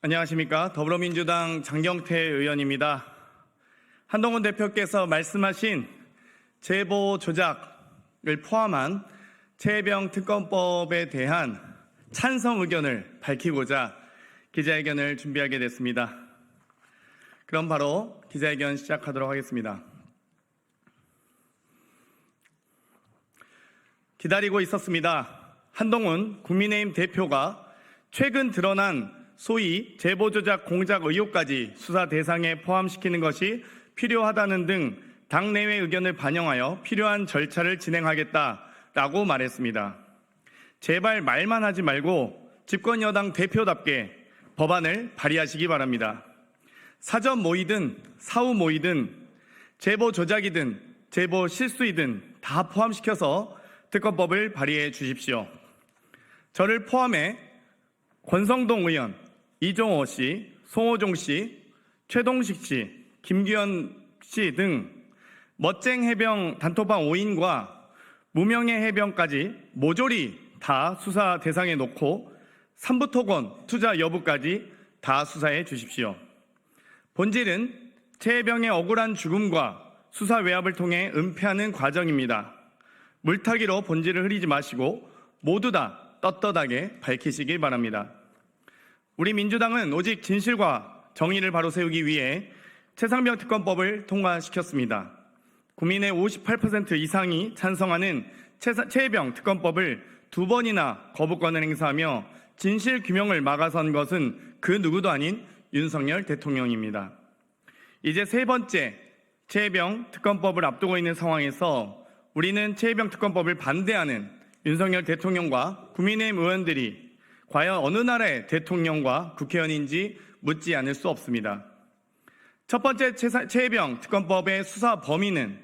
안녕하십니까. 더불어민주당 장경태 의원입니다. 한동훈 대표께서 말씀하신 제보 조작을 포함한 최혜병 특검법에 대한 찬성 의견을 밝히고자 기자회견을 준비하게 됐습니다. 그럼 바로 기자회견 시작하도록 하겠습니다. 기다리고 있었습니다. 한동훈 국민의힘 대표가 최근 드러난 소위 제보 조작 공작 의혹까지 수사 대상에 포함시키는 것이 필요하다는 등 당내외 의견을 반영하여 필요한 절차를 진행하겠다라고 말했습니다. 제발 말만 하지 말고 집권 여당 대표답게 법안을 발의하시기 바랍니다. 사전 모의든 사후 모의든 제보 조작이든 제보 실수이든 다 포함시켜서 특검법을 발의해 주십시오. 저를 포함해 권성동 의원, 이종호 씨, 송호종 씨, 최동식 씨, 김규현 씨 등 멋쟁 해병 단톡방 5인과 무명의 해병까지 모조리 다 수사 대상에 놓고 삼부토건 투자 여부까지 다 수사해 주십시오. 본질은 최혜병의 억울한 죽음과 수사 외압을 통해 은폐하는 과정입니다. 물타기로 본질을 흐리지 마시고 모두 다 떳떳하게 밝히시길 바랍니다. 우리 민주당은 오직 진실과 정의를 바로 세우기 위해 최상병 특검법을 통과시켰습니다. 국민의 58% 이상이 찬성하는 최혜병 특검법을 2번이나 거부권을 행사하며 진실 규명을 막아선 것은 그 누구도 아닌 윤석열 대통령입니다. 이제 세 번째 최혜병 특검법을 앞두고 있는 상황에서 우리는 최혜병 특검법을 반대하는 윤석열 대통령과 국민의힘 의원들이 과연 어느 나라의 대통령과 국회의원인지 묻지 않을 수 없습니다. 첫 번째 최혜병 특검법의 수사 범위는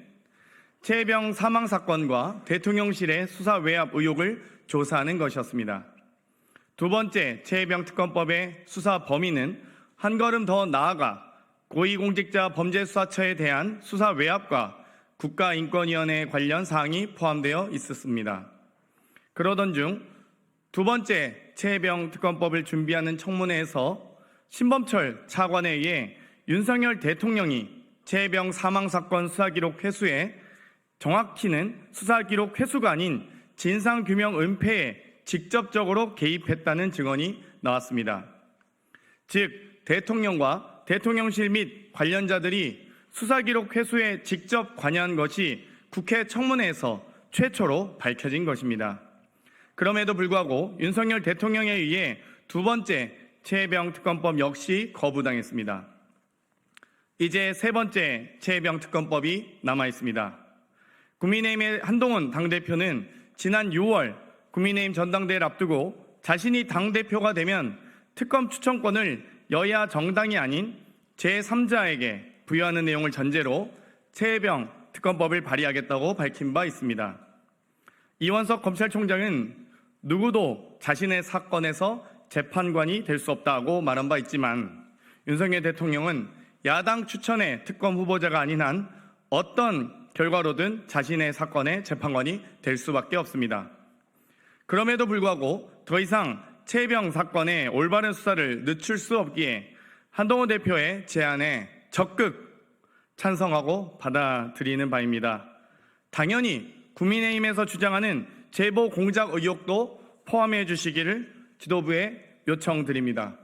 최혜병 사망 사건과 대통령실의 수사 외압 의혹을 조사하는 것이었습니다. 두 번째 최혜병 특검법의 수사 범위는 한 걸음 더 나아가 고위공직자 범죄수사처에 대한 수사 외압과 국가인권위원회 관련 사항이 포함되어 있었습니다. 그러던 중 두 번째 최혜병 특검법을 준비하는 청문회에서 신범철 차관에 의해 윤석열 대통령이 최혜병 사망사건 수사기록 회수에 정확히는 수사기록 회수가 아닌 진상규명 은폐에 직접적으로 개입했다는 증언이 나왔습니다. 즉 대통령과 대통령실 및 관련자들이 수사기록 회수에 직접 관여한 것이 국회 청문회에서 최초로 밝혀진 것입니다. 그럼에도 불구하고 윤석열 대통령에 의해 두 번째 최혜병 특검법 역시 거부당했습니다. 이제 세 번째 최혜병 특검법이 남아 있습니다. 국민의힘의 한동훈 당대표는 지난 6월 국민의힘 전당대회를 앞두고 자신이 당대표가 되면 특검 추천권을 여야 정당이 아닌 제3자에게 부여하는 내용을 전제로 최혜병 특검법을 발의하겠다고 밝힌 바 있습니다. 이원석 검찰총장은 누구도 자신의 사건에서 재판관이 될 수 없다고 말한 바 있지만 윤석열 대통령은 야당 추천의 특검 후보자가 아닌 한 어떤 결과로든 자신의 사건의 재판관이 될 수밖에 없습니다. 그럼에도 불구하고 더 이상 최혜병 사건의 올바른 수사를 늦출 수 없기에 한동훈 대표의 제안에 적극 찬성하고 받아들이는 바입니다. 당연히 국민의힘에서 주장하는 제보 공작 의혹도 포함해 주시기를 지도부에 요청드립니다.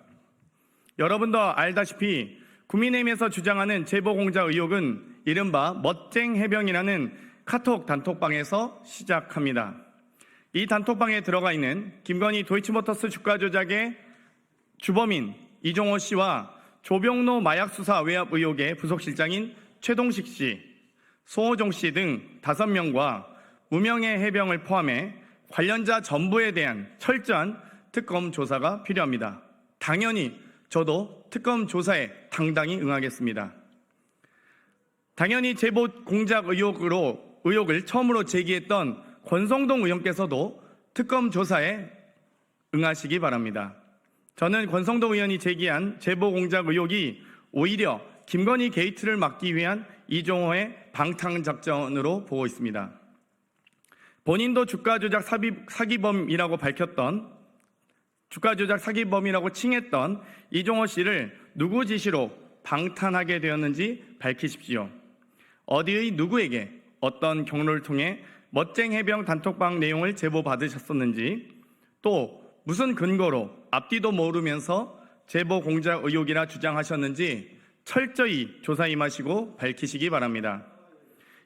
여러분도 알다시피 국민의힘에서 주장하는 제보 공작 의혹은 이른바 멋쟁 해병이라는 카톡 단톡방에서 시작합니다. 이 단톡방에 들어가 있는 김건희 도이치모터스 주가 조작의 주범인 이종호 씨와 조병로 마약 수사 외압 의혹의 부속실장인 최동식 씨, 송호종 씨 등 5명과 무명의 해병을 포함해 관련자 전부에 대한 철저한 특검 조사가 필요합니다. 당연히 저도 특검 조사에 당당히 응하겠습니다. 당연히 제보 공작 의혹을 처음으로 제기했던 권성동 의원께서도 특검 조사에 응하시기 바랍니다. 저는 권성동 의원이 제기한 제보 공작 의혹이 오히려 김건희 게이트를 막기 위한 이종호의 방탄작전으로 보고 있습니다. 본인도 주가 조작 사기범이라고 밝혔던 주가 조작 사기범이라고 칭했던 이종호 씨를 누구 지시로 방탄하게 되었는지 밝히십시오. 어디의 누구에게 어떤 경로를 통해 멋쟁 해병 단톡방 내용을 제보받으셨었는지, 또 무슨 근거로 앞뒤도 모르면서 제보 공작 의혹이라 주장하셨는지 철저히 조사 임하시고 밝히시기 바랍니다.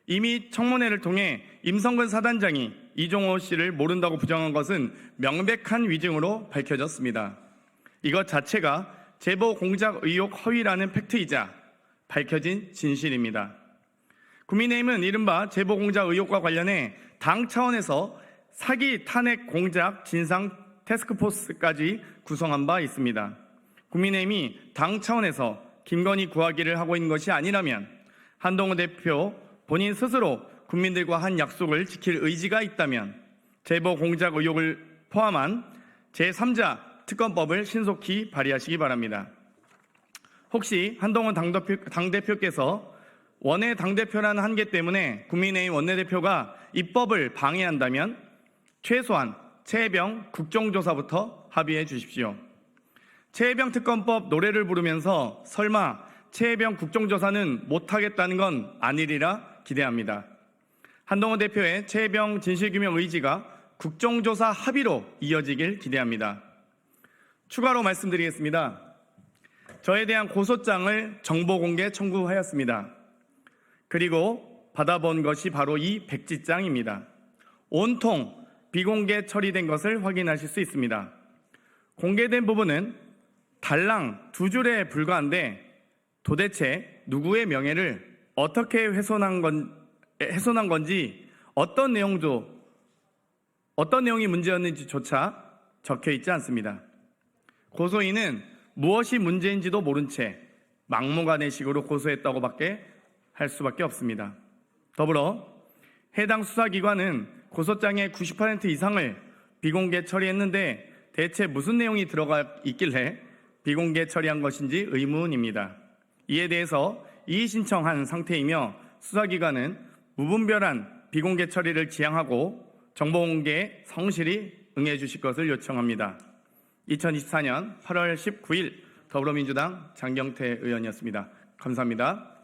이미 청문회를 통해 임성근 사단장이 이종호 씨를 모른다고 부정한 것은 명백한 위증으로 밝혀졌습니다. 이것 자체가 제보 공작 의혹 허위라는 팩트이자 밝혀진 진실입니다. 국민의힘은 이른바 제보 공작 의혹과 관련해 당 차원에서 사기 탄핵 공작 진상 태스크포스까지 구성한 바 있습니다. 국민의힘이 당 차원에서 김건희 구하기를 하고 있는 것이 아니라면 한동훈 대표 본인 스스로 국민들과 한 약속을 지킬 의지가 있다면 제보 공작 의혹을 포함한 제3자 특검법을 신속히 발의하시기 바랍니다. 혹시 한동훈 당대표께서 원외 당대표라는 한계 때문에 국민의힘 원내대표가 입법을 방해한다면 최소한 최혜병 국정조사부터 합의해 주십시오. 최혜병 특검법 노래를 부르면서 설마 최혜병 국정조사는 못하겠다는 건 아니리라 기대합니다. 한동훈 대표의 최혜병 진실규명 의지가 국정조사 합의로 이어지길 기대합니다. 추가로 말씀드리겠습니다. 저에 대한 고소장을 정보공개 청구하였습니다. 그리고 받아본 것이 바로 이 백지장입니다. 온통 비공개 처리된 것을 확인하실 수 있습니다. 공개된 부분은 달랑 2줄에 불과한데 도대체 누구의 명예를 어떻게 훼손한 건지 어떤 내용이 문제였는지조차 적혀 있지 않습니다. 고소인은 무엇이 문제인지도 모른 채 막무가내식으로 고소했다고밖에 할 수밖에 없습니다. 더불어 해당 수사기관은 고소장의 90% 이상을 비공개 처리했는데 대체 무슨 내용이 들어가 있길래 비공개 처리한 것인지 의문입니다. 이에 대해서 이의 신청한 상태이며 수사기관은 무분별한 비공개 처리를 지향하고 정보공개에 성실히 응해 주실 것을 요청합니다. 2024년 8월 19일 더불어민주당 장경태 의원이었습니다. 감사합니다.